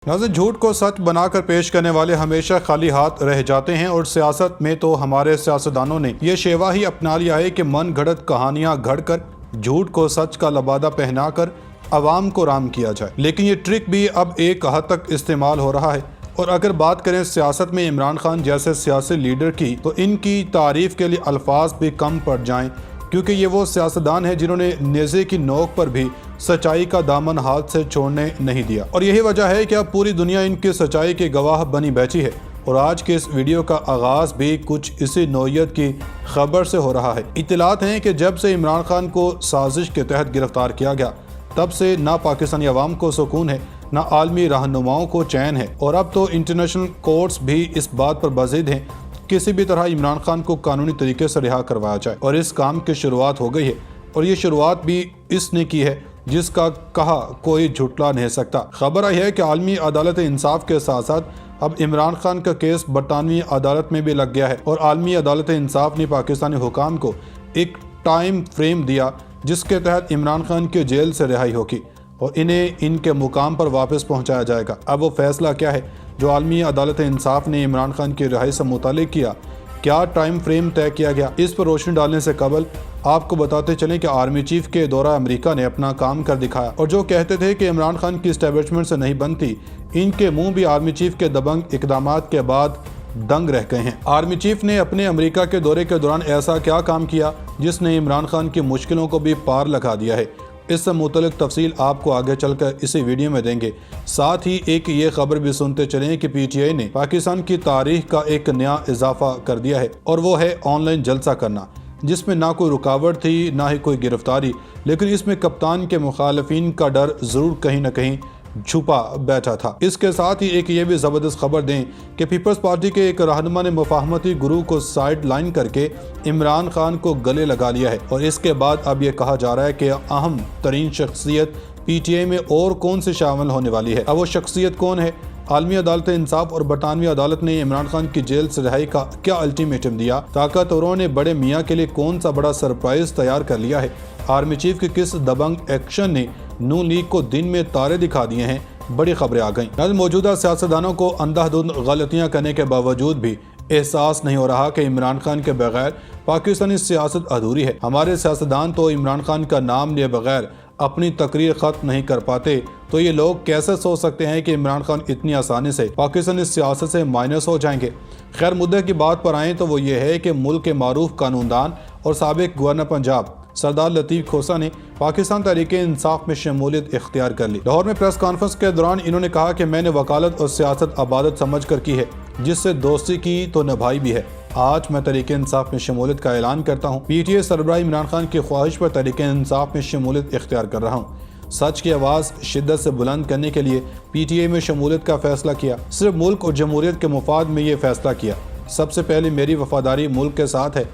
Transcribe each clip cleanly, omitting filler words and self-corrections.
नाज़रीन, झूठ को सच बनाकर पेश करने वाले हमेशा खाली हाथ रह जाते हैं और सियासत में तो हमारे सियासतदानों ने यह शेवा ही अपना लिया है कि मन घड़त कहानियां घड़कर झूठ को सच का लबादा पहनाकर अवाम को राम किया जाए। लेकिन ये ट्रिक भी अब एक हद तक इस्तेमाल हो रहा है। और अगर बात करें सियासत में इमरान खान जैसे सियासी लीडर की, तो इनकी तारीफ के लिए अल्फाज भी कम पड़ जाएं, क्योंकि ये वो सियासतदान है जिन्होंने नेज़े की नोक पर भी सच्चाई का दामन हाथ से छोड़ने नहीं दिया। और यही वजह है कि अब पूरी दुनिया इनकी सच्चाई के गवाह बनी बैठी है। और आज के इस वीडियो का आगाज भी कुछ इसी नौयत की खबर से हो रहा है। इत्तलात हैं कि जब से इमरान खान को साजिश के तहत गिरफ्तार किया गया, तब से ना पाकिस्तानी अवाम को सुकून है, ना आलमी रहनुमाओं को चैन है। और अब तो इंटरनेशनल कोर्ट्स भी इस बात पर बाज़िद हैं किसी भी तरह इमरान खान को कानूनी तरीके से रिहा करवाया जाए। और इस काम की शुरुआत हो गई है, और ये शुरुआत भी इसने की है जिसका कहा कोई झुटला नहीं सकता। खबर आई है कि आलमी अदालत इंसाफ के साथ साथ अब इमरान खान का केस बरतानवी अदालत में भी लग गया है। और आलमी अदालत इंसाफ ने पाकिस्तानी हुकाम को एक टाइम फ्रेम दिया जिसके तहत इमरान खान की जेल से रिहाई होगी और इन्हें इनके मुकाम पर वापस पहुंचाया जाएगा। अब वो फैसला क्या है जो आलमी अदालत इंसाफ ने इमरान खान की रिहाई से मुतालिक किया, क्या टाइम फ्रेम तय किया गया, इस पर रोशनी डालने से कबल आपको बताते चलें कि आर्मी चीफ के दौरा अमेरिका ने अपना काम कर दिखाया। और जो कहते थे कि इमरान खान की एस्टेब्लिशमेंट से नहीं बनती, इनके मुंह भी आर्मी चीफ के दबंग इकदामात के बाद दंग रह गए हैं। आर्मी चीफ ने अपने अमेरिका के दौरे के दौरान ऐसा क्या काम किया जिसने इमरान खान की मुश्किलों को भी पार लगा दिया है। इससे मुतल्लिक तफसील आपको आगे चलकर इसी वीडियो में देंगे। साथ ही एक ये खबर भी सुनते चलें कि PTI ने पाकिस्तान की तारीख का एक नया इजाफा कर दिया है, और वो है ऑनलाइन जलसा करना, जिसमें ना कोई रुकावट थी ना ही कोई गिरफ्तारी, लेकिन इसमें कप्तान के मुखालफिन का डर जरूर कहीं ना कहीं छुपा बैठा था। इसके साथ ही एक ये भी ज़बरदस्त खबर दें कि पीपल्स पार्टी के एक रहनुमा ने मुफाहमती गुरु को साइड लाइन करके इमरान खान को गले लगा लिया है। और इसके बाद अब ये कहा जा रहा है कि अहम तरीन शख्सियत PTI में और कौन से शामिल होने वाली है। अब वो शख्सियत कौन है? आलमी अदालत इंसाफ और बरतानवी अदालत ने इमरान खान की जेल से रिहाई का क्या अल्टीमेटम दिया? ताकतवरों ने बड़े मियाँ के लिए कौन सा बड़ा सरप्राइज तैयार कर लिया है? आर्मी चीफ के किस दबंग एक्शन ने नून लीग को दिन में तारे दिखा दिए हैं? बड़ी खबरें आ गईं। मौजूदा सियासतदानों को अंधाधुंध गलतियां करने के बावजूद भी एहसास नहीं हो रहा कि इमरान खान के बगैर पाकिस्तानी सियासत अधूरी है। हमारे सियासतदान तो इमरान खान का नाम लिए बगैर अपनी तकरीर खत्म नहीं कर पाते, तो ये लोग कैसे सोच सकते हैं कि इमरान खान इतनी आसानी से पाकिस्तानी सियासत से माइनस हो जाएंगे। खैर, मुद्दे की बात पर आएँ तो वो ये है कि मुल्क के मारूफ कानूनदान और साबिक गवर्नर पंजाब सरदार लतीफ़ खोसा ने पाकिस्तान तहरीक इंसाफ में शमूलियत इख्तियार कर ली। लाहौर में प्रेस कॉन्फ्रेंस के दौरान इन्होंने कहा कि मैंने वकालत और सियासत आबादत समझ कर की है, जिससे दोस्ती की तो निभाई भी है। आज मैं तहरीक इंसाफ में शमूलियत का ऐलान करता हूँ। PTI सरबराह इमरान खान की ख्वाहिश पर तहरीक इंसाफ में शमूलियत इख्तियार कर रहा हूँ। सच की आवाज़ शिद्दत से बुलंद करने के लिए PTI में शमूलियत का फैसला किया। सिर्फ मुल्क और जमहूरियत के मुफाद में ये फैसला किया। सबसे पहले मेरी वफादारी मुल्क के साथ है।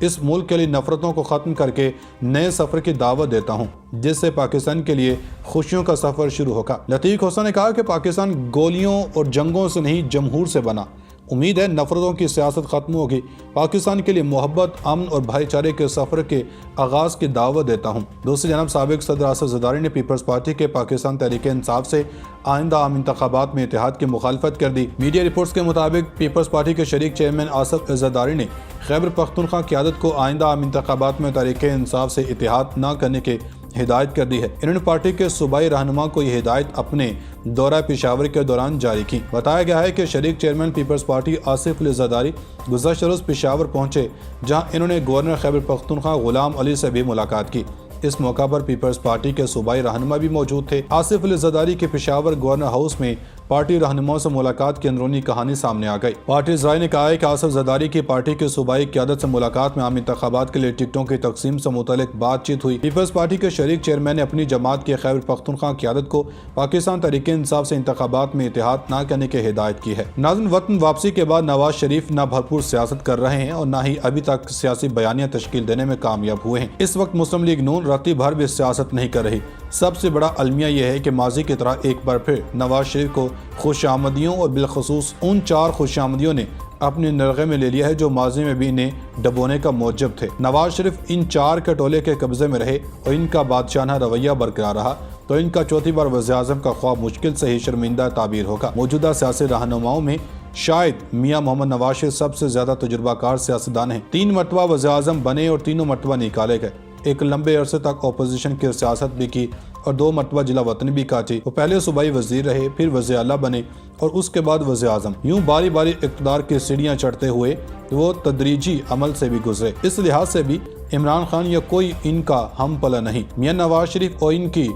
इस मुल्क के लिए नफरतों को ख़त्म करके नए सफ़र की दावत देता हूँ, जिससे पाकिस्तान के लिए खुशियों का सफ़र शुरू होगा। लतीफ़ खोसा ने कहा कि पाकिस्तान गोलियों और जंगों से नहीं, जमहूर से बना। उम्मीद है नफरतों की सियासत ख़त्म होगी। पाकिस्तान के लिए मोहब्बत, अमन और भाईचारे के सफ़र के आगाज़ की दावत देता हूँ। दूसरी जानब साबिक सदर आसिफ ज़रदारी ने पीपल्स पार्टी के पाकिस्तान तहरीक इंसाफ से आइंदा आम इंतखाबात में इत्तेहाद की मुखालफत कर दी। मीडिया रिपोर्ट्स के मुताबिक पीपल्स पार्टी के शरीक चेयरमैन आसिफ ज़रदारी ने खैबर पख्तूनख्वा क़यादत को आइंदा आम इंतखाबात में तहरीक इंसाफ से इत्तेहाद न करने के हिदायत कर दी है। इन्होंने पार्टी के सूबाई रहनुमा को यह हिदायत अपने दौरा पेशावर के दौरान जारी की। बताया गया है कि शरीक चेयरमैन पीपल्स पार्टी आसिफ अली ज़रदारी गुज़श्ता रोज़ पेशावर पहुंचे, जहां इन्होंने गवर्नर खैबर पख्तूनख्वा गुलाम अली से भी मुलाकात की। इस मौका पर पीपल्स पार्टी के सूबाई रहनुमा भी मौजूद थे। आसिफ अली ज़रदारी के पेशावर गवर्नर हाउस में पार्टी रहनुमाओं से मुलाकात की अंदरूनी कहानी सामने आ गई। पार्टी ज़राए ने कहा है कि आसिफ ज़रदारी की पार्टी के सूबाई क़यादत से मुलाकात में आम इंतखाबात के लिए टिकटों की तकसीम से मुतल्लिक बातचीत हुई। पीपल्स पार्टी के शरीक चेयरमैन ने अपनी जमात के खैबर पख्तूनख्वा क़यादत को पाकिस्तान तहरीक इंसाफ से इंतखाबात में इत्तेहाद न करने की हिदायत की है। नाज़रीन, वतन वापसी के बाद नवाज शरीफ न भरपूर सियासत कर रहे हैं और न ही अभी तक सियासी बयानियाँ तश्कील देने में कामयाब हुए हैं। इस वक्त मुस्लिम लीग नून रत्ती भर भी सियासत नहीं कर रही। सबसे बड़ा अलमिया यह है कि माजी की तरह एक बार फिर नवाज शरीफ को खुशामदियों और बिलखसूस उन 4 खुशामदियों ने अपने नरगे में ले लिया है जो माजी में भी इन्हें डबोने का मौजब थे। नवाज शरीफ इन 4 के टोले के कब्जे में रहे और इनका बादशाहाना रवैया बरकरार रहा। तो इनका चौथी बार वज़ीर-ए-आज़म का ख्वाब मुश्किल से ही शर्मिंदा ताबीर होगा। मौजूदा सियासी रहनुमाओं में शायद मियां मोहम्मद नवाज शरीफ सबसे ज्यादा तजुर्बाकार सियासतदान हैं। 3 मरतबा वज़ीर-ए-आज़म बने और तीनों मरतबा निकाले गए। एक लंबे अरसे तक अपोजिशन की सियासत भी की और 2 मरतबा जिला वतन भी काटी। वो पहले सूबाई वजीर रहे, फिर वज़ीर आला बने और उसके बाद वज़ीर-ए-आज़म। यूं बारी बारी इक़्तिदार की सीढ़ियां चढ़ते हुए वो तदरीजी अमल से भी गुजरे। इस लिहाज से भी इमरान खान या कोई इनका हम पला नहीं। मियां नवाज शरीफ और इनकी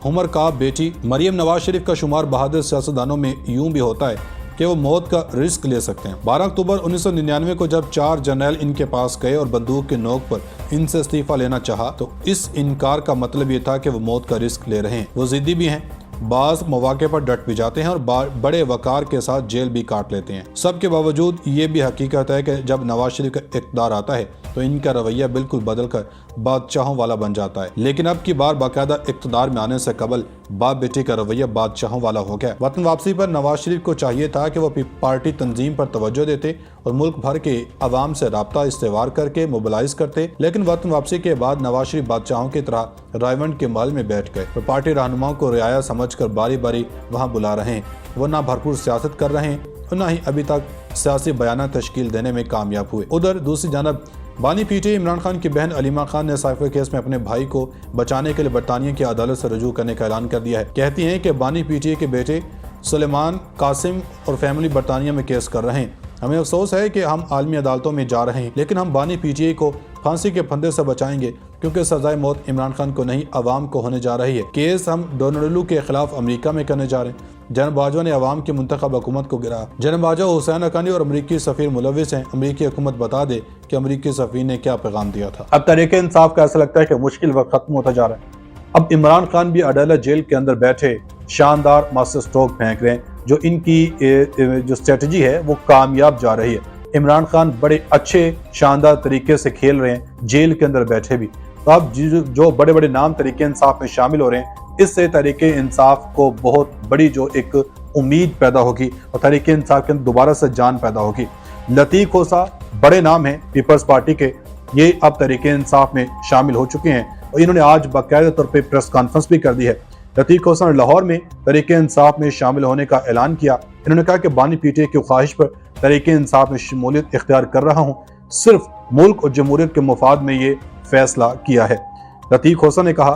उमर का बेटी मरियम नवाज शरीफ का शुमार बहादुर सियासतदानों में यूं भी होता है कि वो मौत का रिस्क ले सकते हैं। 12 अक्टूबर 1999 को जब 4 जनरल इनके पास गए और बंदूक के नोक पर इनसे इस्तीफा लेना चाहा, तो इस इनकार का मतलब ये था कि वो मौत का रिस्क ले रहे हैं। वो जिद्दी भी हैं, बाज मौके पर डट भी जाते हैं और बड़े वकार के साथ जेल भी काट लेते हैं। सबके बावजूद ये भी हकीकत है कि जब नवाज शरीफ का इक़्तिदार आता है तो इनका रवैया बिल्कुल बदल कर बादशाहों वाला बन जाता है। लेकिन अब की बार बाकायदा इक़्तिदार में आने से कबल बाप बेटे का रवैया बादशाहों वाला हो गया। वतन वापसी पर नवाज शरीफ को चाहिए था कि वो पार्टी तंजीम पर तवज्जो देते और मुल्क भर के अवाम से राब्ता इस्तेवार करके मोबिलाइज करते। लेकिन वतन वापसी के बाद नवाज शरीफ बादशाहों की तरह रायवंड के महल में बैठ गए। तो पार्टी रहनुमाओं को रियाया समझकर बारी बारी वहाँ बुला रहे हैं। वो ना भरपूर सियासत कर रहे हैं और न ही अभी तक सियासी बयाना तश्कील देने में कामयाब हुए। उधर दूसरी जानब बानी पीटीआई इमरान खान की बहन अलीमा खान ने साइफर केस में अपने भाई को बचाने के लिए बरतानिया की अदालत से रजू करने का ऐलान कर दिया है। कहती हैं कि बानी पीटीआई के बेटे सुलेमान कासिम और फैमिली बरतानिया में केस कर रहे हैं। हमें अफसोस है कि हम आलमी अदालतों में जा रहे हैं, लेकिन हम बानी पीटीआई को फांसी के फंदे से बचाएंगे क्योंकि सजाए मौत इमरान खान को नहीं अवाम को होने जा रही है। केस हम डोनाल्डो के खिलाफ अमेरिका में करने जा रहे हैं। जनरल बाजवा ने अवाम की मुंतखब हुकूमत को गिरा। जनरल बाजवा हुसैन हक्कानी और अमरीकी सफीर मुलविस हैं। अमरीकी हुकूमत बता दे कि अमरीकी सफीर ने क्या पैगाम दिया था। अब तहरीक इंसाफ का ऐसा लगता है कि मुश्किल वक्त खत्म होता जा रहा है। अब इमरान खान भी अदालत जेल के अंदर बैठे शानदार मास्टर स्ट्रोक फेंक रहे हैं। जो इनकी जो स्ट्रेटजी है वो कामयाब जा रही है। इमरान खान बड़े अच्छे शानदार तरीके से खेल रहे हैं जेल के अंदर बैठे भी। तो अब जो बड़े बड़े नाम तहरीक इंसाफ में शामिल हो रहे हैं, इससे तहरीक इंसाफ को बहुत बड़ी जो एक उम्मीद पैदा होगी और तहरीक इंसाफ के अंदर दोबारा से जान पैदा होगी। लतीफ़ खोसा बड़े नाम हैं पीपल्स पार्टी के, ये अब तहरीक इंसाफ में शामिल हो चुके हैं और इन्होंने आज बाकायदा तौर पर प्रेस कॉन्फ्रेंस भी कर दी है। लतीफ़ खोसा ने लाहौर में तहरीक इंसाफ में शामिल होने का ऐलान किया। इन्होंने कहा कि बानी पीटीआई की ख्वाहिश पर तहरीक इंसाफ में शमूलियत इख्तियार कर रहा हूँ, सिर्फ मुल्क और जमहूरियत के मुफाद में ये फैसला किया है। लतीफ़ खोसा ने कहा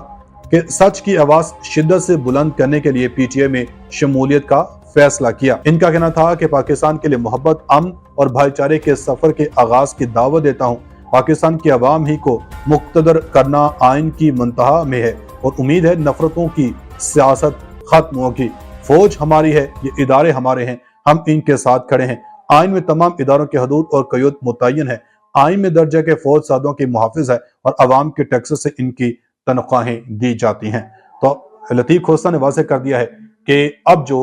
कि सच की आवाज़ शिद्दत से बुलंद करने के लिए पीटीआई में शमूलियत का फैसला किया। इनका कहना था कि पाकिस्तान के लिए मोहब्बत, अमन और भाईचारे के सफर के आगाज की दावत देता हूँ। पाकिस्तान की आवाम ही को मुक्तदर करना आइन की मुंतहा में है और उम्मीद है नफरतों की सियासत खत्म होगी। फौज हमारी है, ये इदारे हमारे हैं, हम इनके साथ खड़े हैं। आइन में तमाम इदारों के हदूद और क़यूद मुतय्यन है। आइन में दर्ज है कि फौज सादों की मुहाफिज है और अवाम के टैक्स से इनकी तनख्वाहें दी जाती हैं। तो लतीफ़ खोसा ने वाज़ेह कर दिया है कि अब जो